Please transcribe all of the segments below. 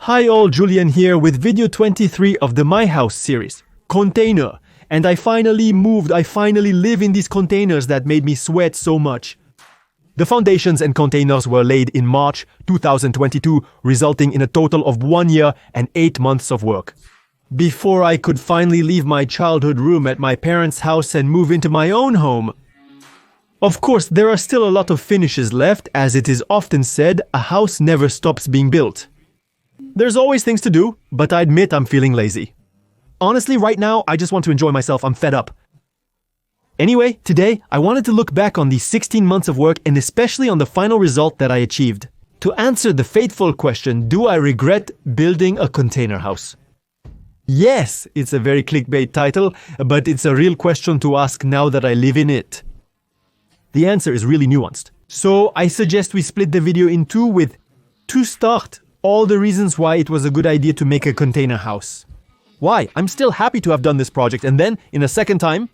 Hi all, Julian here with video 23 of the My House series, Container. And I finally live in these containers that made me sweat so much. The foundations and containers were laid in March 2022, resulting in a total of 1 year and 8 months of work. Before I could finally leave my childhood room at my parents' house and move into my own home. Of course, there are still a lot of finishes left, as it is often said, a house never stops being built. There's always things to do, but I admit I'm feeling lazy. Honestly, right now, I just want to enjoy myself. I'm fed up. Anyway, today, I wanted to look back on these 16 months of work and especially on the final result that I achieved. To answer the fateful question, do I regret building a container house? Yes, it's a very clickbait title, but it's a real question to ask now that I live in it. The answer is really nuanced. So I suggest we split the video in two with, to start, all the reasons why it was a good idea to make a container house. Why? I'm still happy to have done this project, and then, in a second time,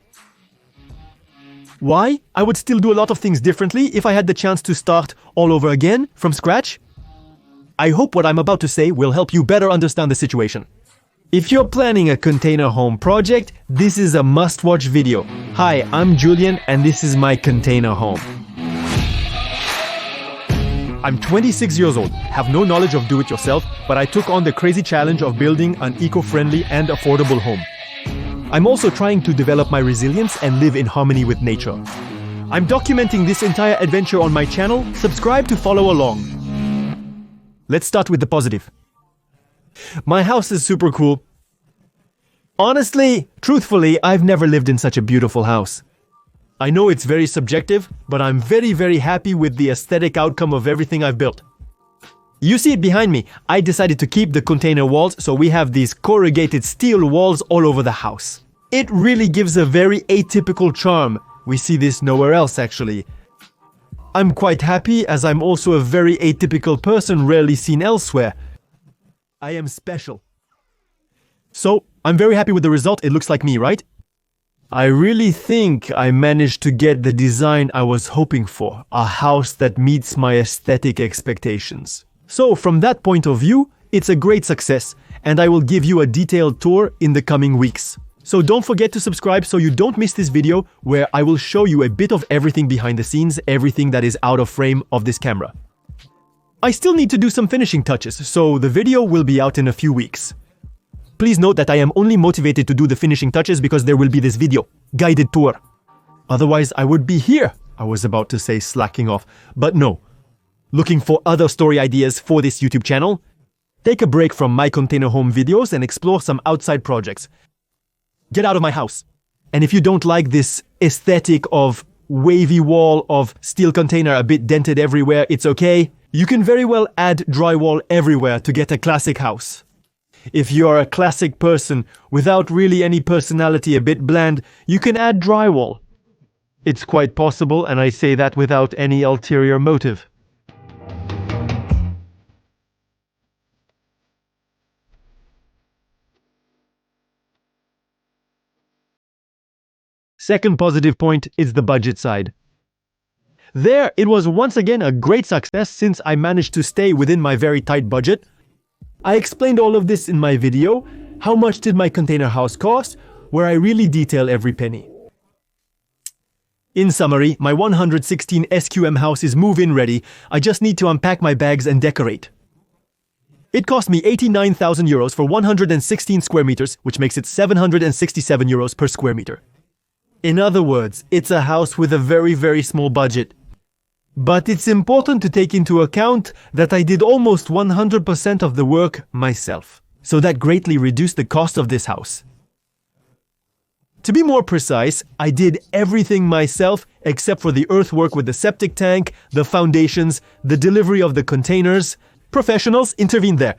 why I would still do a lot of things differently if I had the chance to start all over again, from scratch. I hope what I'm about to say will help you better understand the situation. If you're planning a container home project, this is a must-watch video. Hi, I'm Julian, and this is my container home. I'm 26 years old, have no knowledge of do-it-yourself, but I took on the crazy challenge of building an eco-friendly and affordable home. I'm also trying to develop my resilience and live in harmony with nature. I'm documenting this entire adventure on my channel. Subscribe to follow along. Let's start with the positive. My house is super cool. Honestly, truthfully, I've never lived in such a beautiful house. I know it's very subjective, but I'm very happy with the aesthetic outcome of everything I've built. You see it behind me. I decided to keep the container walls, so we have these corrugated steel walls all over the house. It really gives a very atypical charm. We see this nowhere else, actually. I'm quite happy, as I'm also a very atypical person rarely seen elsewhere. I am special. So, I'm very happy with the result. It looks like me, right? I really think I managed to get the design I was hoping for, a house that meets my aesthetic expectations. So from that point of view, it's a great success, and I will give you a detailed tour in the coming weeks. So don't forget to subscribe so you don't miss this video where I will show you a bit of everything behind the scenes, everything that is out of frame of this camera. I still need to do some finishing touches, so the video will be out in a few weeks. Please note that I am only motivated to do the finishing touches because there will be this video, guided tour. Otherwise, I would be here. I was about to say slacking off, but no. Looking for other story ideas for this YouTube channel? Take a break from my container home videos and explore some outside projects. Get out of my house. And if you don't like this aesthetic of wavy wall of steel container a bit dented everywhere, it's okay. You can very well add drywall everywhere to get a classic house. If you're a classic person without really any personality, a bit bland, you can add drywall. It's quite possible, and I say that without any ulterior motive. Second positive point is the budget side. There, it was once again a great success since I managed to stay within my very tight budget. I explained all of this in my video, how much did my container house cost, where I really detail every penny. In summary, my 116 SQM house is move-in ready. I just need to unpack my bags and decorate. It cost me 89,000 euros for 116 square meters, which makes it 767 euros per square meter. In other words, it's a house with a very small budget. But it's important to take into account that I did almost 100% of the work myself, so that greatly reduced the cost of this house. To be more precise, I did everything myself except for the earthwork with the septic tank, the foundations, the delivery of the containers. Professionals intervened there.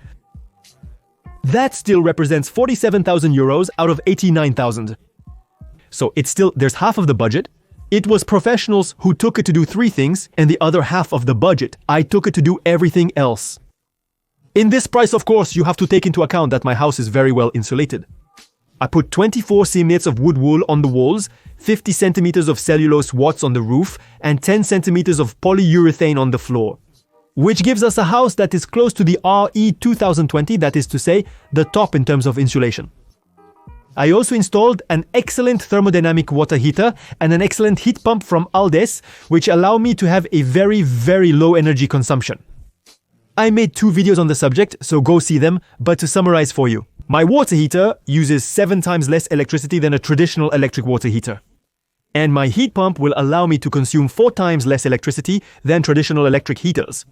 That still represents 47,000 euros out of 89,000. So there's half of the budget. It was professionals who took it to do 3 things, and the other half of the budget, I took it to do everything else. In this price, of course, you have to take into account that my house is very well insulated. I put 24 centimeters of wood wool on the walls, 50 centimeters of cellulose watts on the roof, and 10 centimeters of polyurethane on the floor. which gives us a house that is close to the RE 2020, that is to say, the top in terms of insulation. I also installed an excellent thermodynamic water heater and an excellent heat pump from Aldes, which allow me to have a very, very low energy consumption. I made 2 videos on the subject, so go see them, but to summarize for you. My water heater uses 7 times less electricity than a traditional electric water heater. And my heat pump will allow me to consume 4 times less electricity than traditional electric heaters.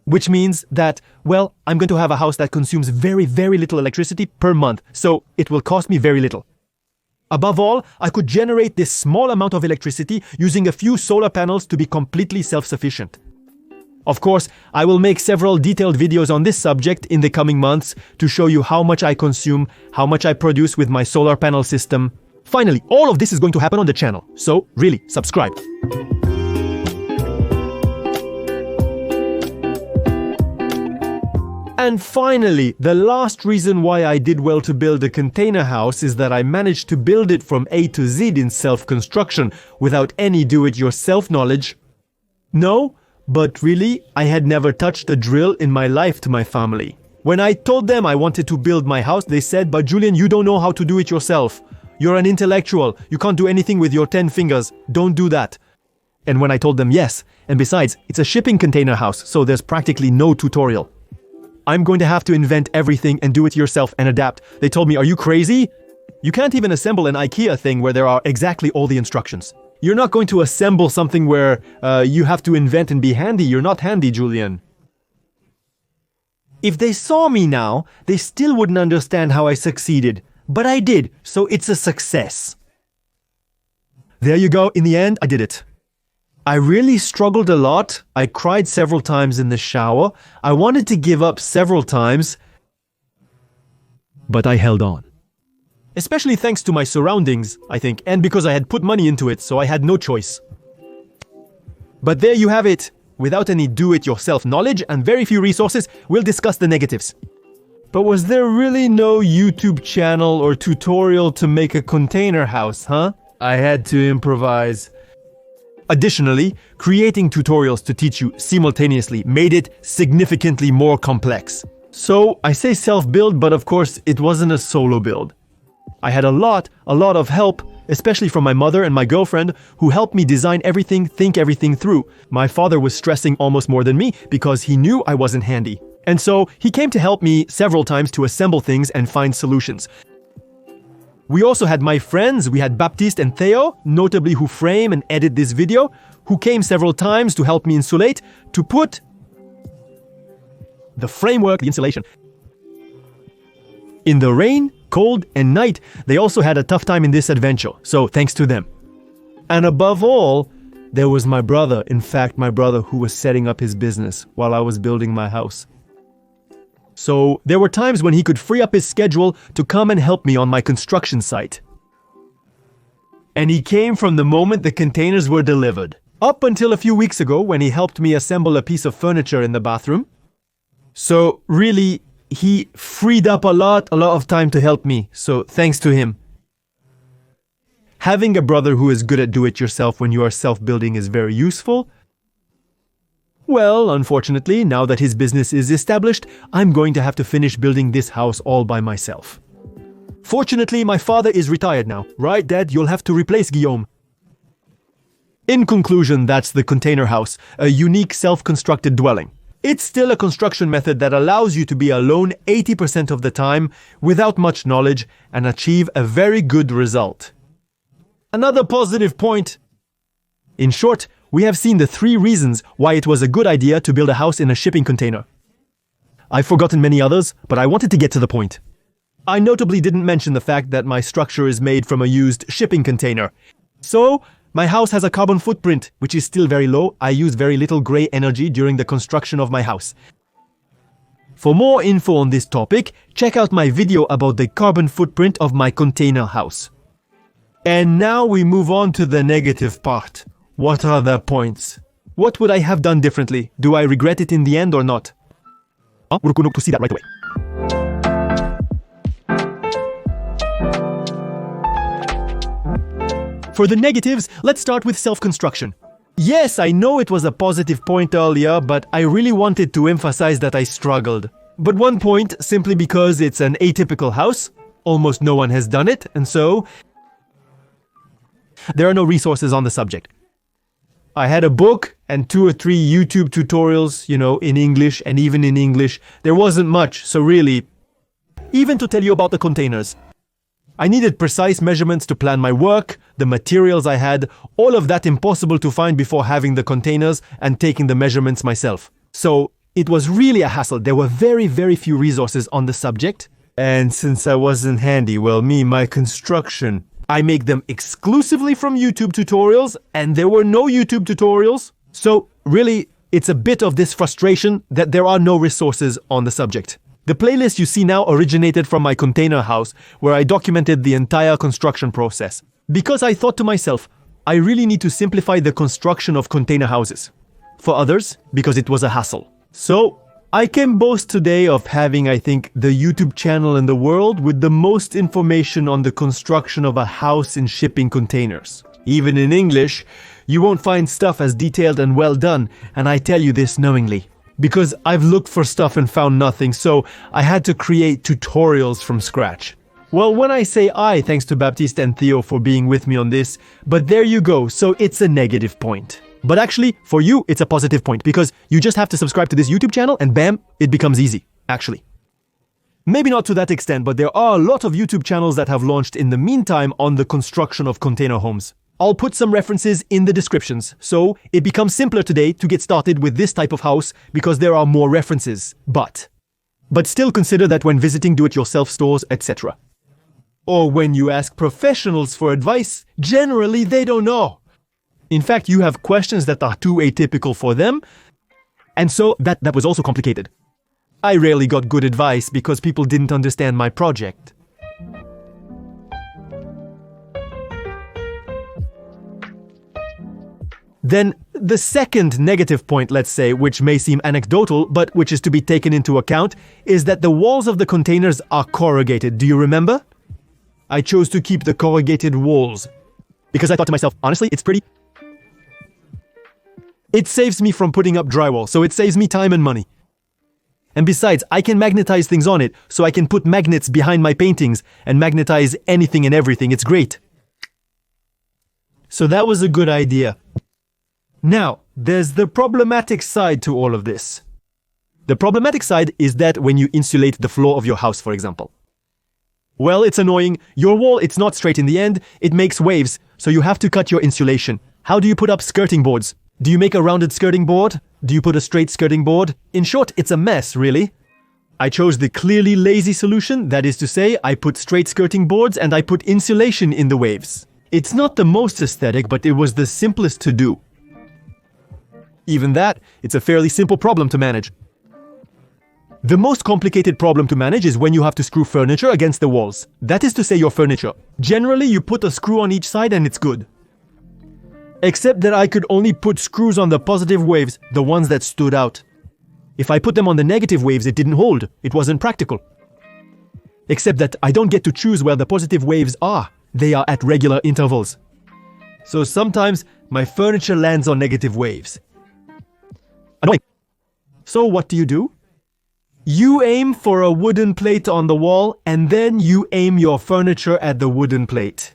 Which means that, well, I'm going to have a house that consumes very, very little electricity per month, so it will cost me very little. Above all, I could generate this small amount of electricity using a few solar panels to be completely self-sufficient. Of course, I will make several detailed videos on this subject in the coming months to show you how much I consume, how much I produce with my solar panel system. Finally, all of this is going to happen on the channel, so really, subscribe. And finally, the last reason why I did well to build a container house is that I managed to build it from A to Z in self-construction without any do-it-yourself knowledge. No, but really, I had never touched a drill in my life to my family. When I told them I wanted to build my house, they said, "But Julian, you don't know how to do it yourself. You're an intellectual. You can't do anything with your 10 fingers. Don't do that." And when I told them yes, and besides, it's a shipping container house, so there's practically no tutorial. I'm going to have to invent everything and do it yourself and adapt. They told me, "Are you crazy? You can't even assemble an IKEA thing where there are exactly all the instructions. You're not going to assemble something where you have to invent and be handy. You're not handy, Julian." If they saw me now, they still wouldn't understand how I succeeded. But I did, so it's a success. There you go, in the end, I did it. I really struggled a lot. I cried several times in the shower. I wanted to give up several times, but I held on. Especially thanks to my surroundings, I think, and because I had put money into it, so I had no choice. But there you have it. Without any do-it-yourself knowledge and very few resources, we'll discuss the negatives. But was there really no YouTube channel or tutorial to make a container house, huh? I had to improvise. Additionally, creating tutorials to teach you simultaneously made it significantly more complex. So, I say self-build, but of course, it wasn't a solo build. I had a lot of help, especially from my mother and my girlfriend, who helped me design everything, think everything through. My father was stressing almost more than me because he knew I wasn't handy. And so, he came to help me several times to assemble things and find solutions. We also had my friends, we had Baptiste and Theo, notably who frame and edit this video, who came several times to help me insulate, to put the framework, the insulation. In the rain, cold, and night, they also had a tough time in this adventure, so thanks to them. And above all, there was my brother, in fact my brother who was setting up his business while I was building my house. So there were times when he could free up his schedule to come and help me on my construction site. And he came from the moment the containers were delivered, up until a few weeks ago when he helped me assemble a piece of furniture in the bathroom. So really, he freed up a lot of time to help me, so thanks to him. Having a brother who is good at do-it-yourself when you are self-building is very useful. Well, unfortunately, now that his business is established, I'm going to have to finish building this house all by myself. Fortunately, my father is retired now. Right, Dad? You'll have to replace Guillaume. In conclusion, that's the container house, a unique self-constructed dwelling. It's still a construction method that allows you to be alone 80% of the time without much knowledge and achieve a very good result. Another positive point. In short, we have seen the 3 reasons why it was a good idea to build a house in a shipping container. I've forgotten many others, but I wanted to get to the point. I notably didn't mention the fact that my structure is made from a used shipping container. So, my house has a carbon footprint, which is still very low. I use very little gray energy during the construction of my house. For more info on this topic, check out my video about the carbon footprint of my container house. And now we move on to the negative part. What are the points? What would I have done differently? Do I regret it in the end or not? We're going to see that right away. For the negatives, let's start with self-construction. Yes, I know it was a positive point earlier, but I really wanted to emphasize that I struggled. But one point, simply because it's an atypical house, almost no one has done it, and so there are no resources on the subject. I had a book and 2 or 3 YouTube tutorials, in English, and even in English, there wasn't much, so really, even to tell you about the containers. I needed precise measurements to plan my work, the materials I had, all of that impossible to find before having the containers and taking the measurements myself. So it was really a hassle. There were very, very few resources on the subject. And since I wasn't handy, my construction, I make them exclusively from YouTube tutorials, and there were no YouTube tutorials. So really, it's a bit of this frustration that there are no resources on the subject. The playlist you see now originated from my container house, where I documented the entire construction process. Because I thought to myself, I really need to simplify the construction of container houses. For others, because it was a hassle. So, I can boast today of having, I think, the YouTube channel in the world with the most information on the construction of a house in shipping containers. Even in English, you won't find stuff as detailed and well done, and I tell you this knowingly. Because I've looked for stuff and found nothing, so I had to create tutorials from scratch. Well, when I say I, thanks to Baptiste and Theo for being with me on this, but there you go, so it's a negative point. But actually, for you, it's a positive point, because you just have to subscribe to this YouTube channel and bam, it becomes easy, actually. Maybe not to that extent, but there are a lot of YouTube channels that have launched in the meantime on the construction of container homes. I'll put some references in the descriptions, so it becomes simpler today to get started with this type of house because there are more references, but still consider that when visiting do-it-yourself stores, etc. Or when you ask professionals for advice, generally they don't know. In fact, you have questions that are too atypical for them, and so that was also complicated. I rarely got good advice because people didn't understand my project. Then, the second negative point, let's say, which may seem anecdotal, but which is to be taken into account, is that the walls of the containers are corrugated. Do you remember? I chose to keep the corrugated walls because I thought to myself, honestly, it's pretty. It saves me from putting up drywall, so it saves me time and money. And besides, I can magnetize things on it, so I can put magnets behind my paintings and magnetize anything and everything. It's great. So that was a good idea. Now, there's the problematic side to all of this. The problematic side is that when you insulate the floor of your house, for example. Well, it's annoying. Your wall, it's not straight in the end. It makes waves, so you have to cut your insulation. How do you put up skirting boards? Do you make a rounded skirting board? Do you put a straight skirting board? In short, it's a mess, really. I chose the clearly lazy solution, that is to say, I put straight skirting boards and I put insulation in the waves. It's not the most aesthetic, but it was the simplest to do. Even that, it's a fairly simple problem to manage. The most complicated problem to manage is when you have to screw furniture against the walls. That is to say, your furniture. Generally, you put a screw on each side and it's good. Except that I could only put screws on the positive waves, the ones that stood out. If I put them on the negative waves, it didn't hold. It wasn't practical. Except that I don't get to choose where the positive waves are. They are at regular intervals. So sometimes, my furniture lands on negative waves. Annoying. So what do? You aim for a wooden plate on the wall, and then you aim your furniture at the wooden plate.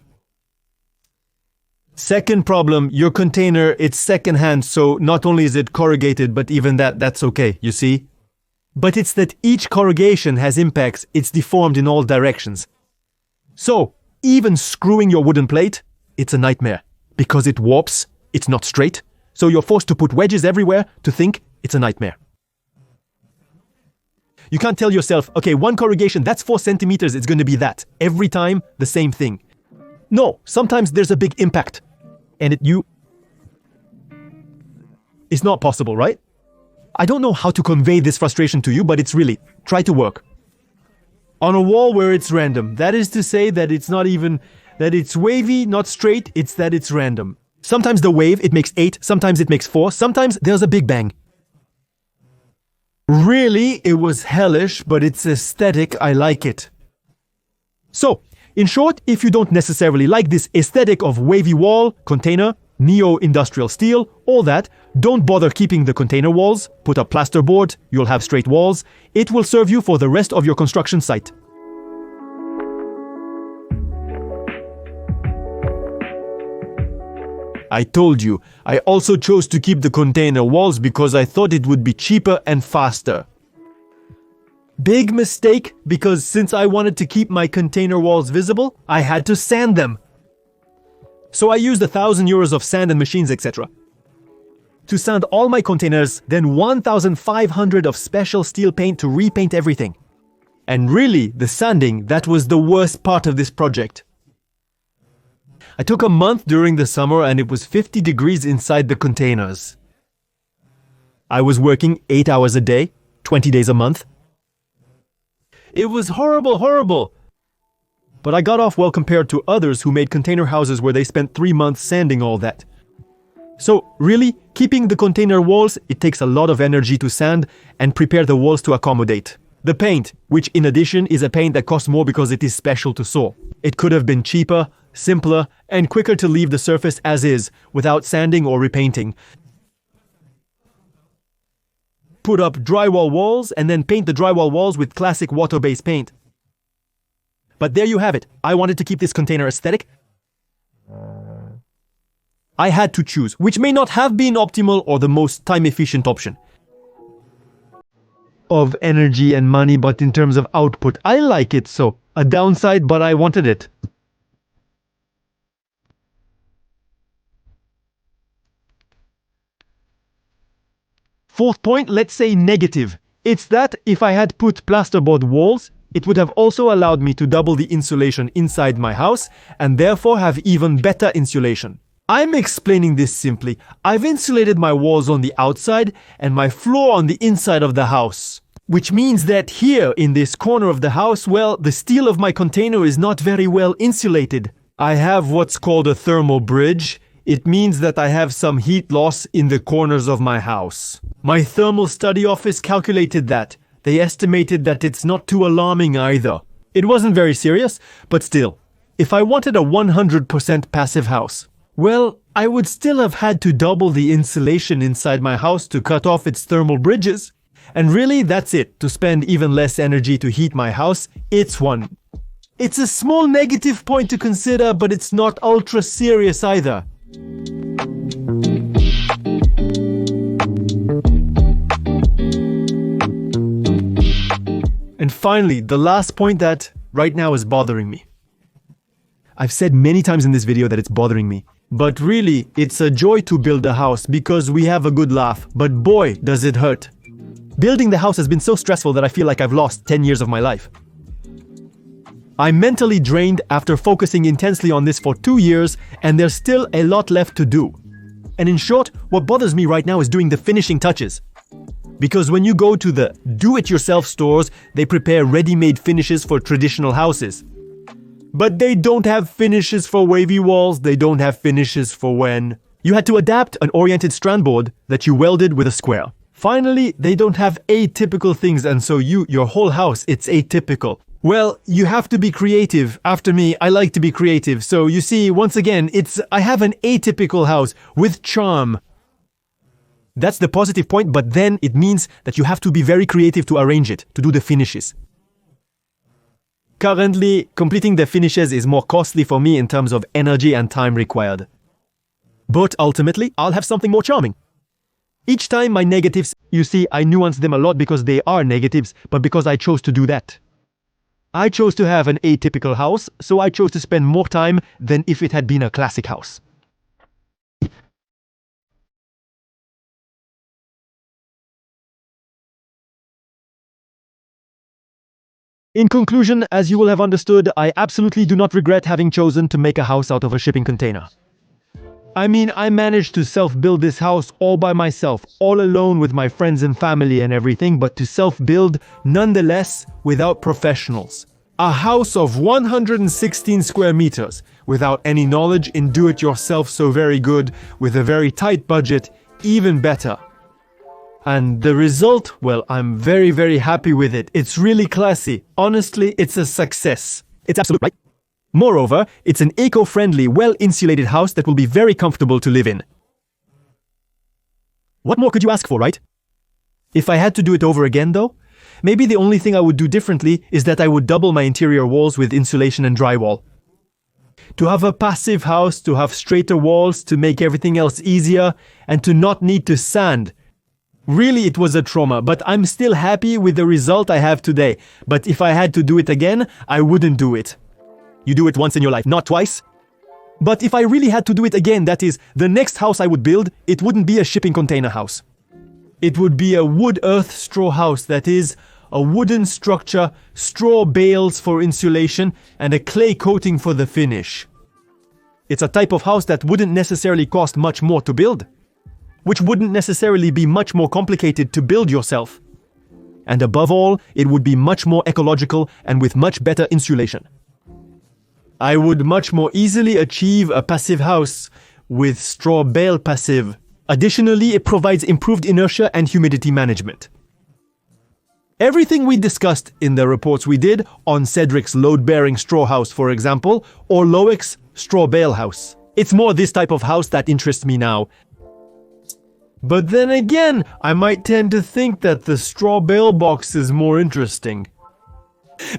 Second problem, your container, it's secondhand, so not only is it corrugated, but even that's okay, you see? But it's that each corrugation has impacts, it's deformed in all directions. So, even screwing your wooden plate, it's a nightmare. Because it warps, it's not straight, so you're forced to put wedges everywhere to think it's a nightmare. You can't tell yourself, okay, one corrugation, that's 4 centimeters, it's going to be that. Every time, the same thing. No, sometimes there's a big impact. And it's not possible, right? I don't know how to convey this frustration to you, but it's really, try to work. On a wall where it's random, that is to say that it's not even, that it's wavy, not straight, it's that it's random. Sometimes the wave, it makes 8, sometimes it makes 4, sometimes there's a big bang. Really, it was hellish, but it's aesthetic, I like it. So, in short, if you don't necessarily like this aesthetic of wavy wall, container, neo-industrial steel, all that. Don't bother keeping the container walls. Put up plasterboard, you'll have straight walls. It will serve you for the rest of your construction site. I told you, I also chose to keep the container walls because I thought it would be cheaper and faster. Big mistake, because since I wanted to keep my container walls visible, I had to sand them. So I used 1,000 euros of sand and machines, etc. to sand all my containers, then 1,500 of special steel paint to repaint everything. And really, the sanding, that was the worst part of this project. I took a month during the summer and it was 50 degrees inside the containers. I was working 8 hours a day, 20 days a month. It was horrible. But I got off well compared to others who made container houses where they spent 3 months sanding all that. So really, keeping the container walls, it takes a lot of energy to sand and prepare the walls to accommodate. The paint, which in addition is a paint that costs more because it is special to saw. It could have been cheaper, simpler, and quicker to leave the surface as is, without sanding or repainting. Put up drywall walls and then paint the drywall walls with classic water-based paint. But there you have it. I wanted to keep this container aesthetic. I had to choose, which may not have been optimal or the most time-efficient option of energy and money, but in terms of output, I like it so. A downside, but I wanted it. Fourth point, let's say negative. It's that if I had put plasterboard walls, it would have also allowed me to double the insulation inside my house and therefore have even better insulation. I'm explaining this simply. I've insulated my walls on the outside and my floor on the inside of the house. Which means that here in this corner of the house, well, the steel of my container is not very well insulated. I have what's called a thermal bridge. It means that I have some heat loss in the corners of my house. My thermal study office calculated that. They estimated that it's not too alarming either. It wasn't very serious, but still. If I wanted a 100% passive house, well, I would still have had to double the insulation inside my house to cut off its thermal bridges. And really, that's it. To spend even less energy to heat my house, it's one. It's a small negative point to consider, but it's not ultra serious either. And finally, the last point that right now is bothering me. I've said many times in this video that it's bothering me. But really, it's a joy to build a house because we have a good laugh. But boy, does it hurt. Building the house has been so stressful that I feel like I've lost 10 years of my life. I'm mentally drained after focusing intensely on this for 2 years, and there's still a lot left to do. And in short, what bothers me right now is doing the finishing touches. Because when you go to the do-it-yourself stores, they prepare ready-made finishes for traditional houses. But they don't have finishes for wavy walls, they don't have finishes for when you had to adapt an oriented strand board that you welded with a square. Finally, they don't have atypical things, and so your whole house, it's atypical. Well, you have to be creative. After me, I like to be creative. So you see, once again, I have an atypical house with charm. That's the positive point, but then it means that you have to be very creative to arrange it, to do the finishes. Currently, completing the finishes is more costly for me in terms of energy and time required. But ultimately, I'll have something more charming. Each time my negatives, you see, I nuance them a lot because they are negatives, but because I chose to do that. I chose to have an atypical house, so I chose to spend more time than if it had been a classic house. In conclusion, as you will have understood, I absolutely do not regret having chosen to make a house out of a shipping container. I mean, I managed to self-build this house all by myself, all alone with my friends and family and everything, but to self-build nonetheless without professionals. A house of 116 square meters, without any knowledge in do-it-yourself so very good, with a very tight budget, even better. And the result, well, I'm very, very happy with it. It's really classy. Honestly, it's a success. It's absolute, right? Moreover, it's an eco-friendly, well-insulated house that will be very comfortable to live in. What more could you ask for, right? If I had to do it over again, though, maybe the only thing I would do differently is that I would double my interior walls with insulation and drywall. To have a passive house, to have straighter walls, to make everything else easier, and to not need to sand. Really, it was a trauma, but I'm still happy with the result I have today. But if I had to do it again, I wouldn't do it. You do it once in your life, not twice. But if I really had to do it again, that is, the next house I would build, it wouldn't be a shipping container house. It would be a wood earth straw house, that is, a wooden structure, straw bales for insulation, and a clay coating for the finish. It's a type of house that wouldn't necessarily cost much more to build, which wouldn't necessarily be much more complicated to build yourself. And above all, it would be much more ecological and with much better insulation. I would much more easily achieve a passive house with straw bale passive. Additionally, it provides improved inertia and humidity management. Everything we discussed in the reports we did on Cedric's load-bearing straw house, for example, or Loic's straw bale house. It's more this type of house that interests me now. But then again, I might tend to think that the straw bale box is more interesting.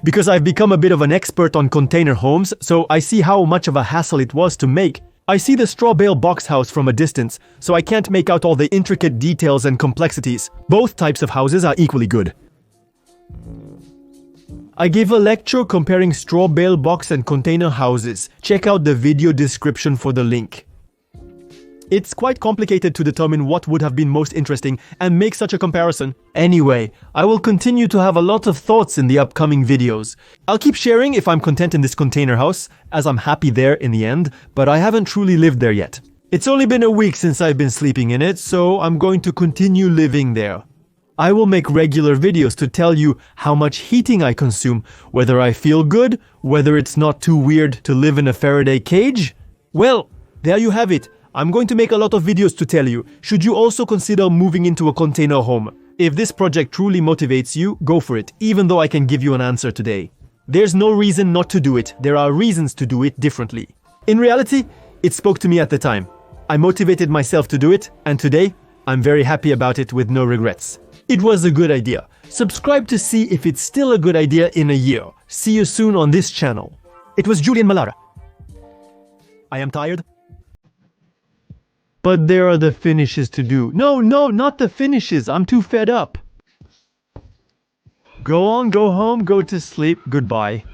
Because I've become a bit of an expert on container homes, so I see how much of a hassle it was to make. I see the straw bale box house from a distance, so I can't make out all the intricate details and complexities. Both types of houses are equally good. I gave a lecture comparing straw bale box and container houses. Check out the video description for the link. It's quite complicated to determine what would have been most interesting and make such a comparison. Anyway, I will continue to have a lot of thoughts in the upcoming videos. I'll keep sharing if I'm content in this container house, as I'm happy there in the end, but I haven't truly lived there yet. It's only been a week since I've been sleeping in it, so I'm going to continue living there. I will make regular videos to tell you how much heating I consume, whether I feel good, whether it's not too weird to live in a Faraday cage. Well, there you have it. I'm going to make a lot of videos to tell you. Should you also consider moving into a container home? If this project truly motivates you, go for it, even though I can give you an answer today. There's no reason not to do it. There are reasons to do it differently. In reality, it spoke to me at the time. I motivated myself to do it, and today, I'm very happy about it with no regrets. It was a good idea. Subscribe to see if it's still a good idea in a year. See you soon on this channel. It was Julian Malara. I am tired. But there are the finishes to do. No, not the finishes. I'm too fed up. Go on, go home, go to sleep. Goodbye.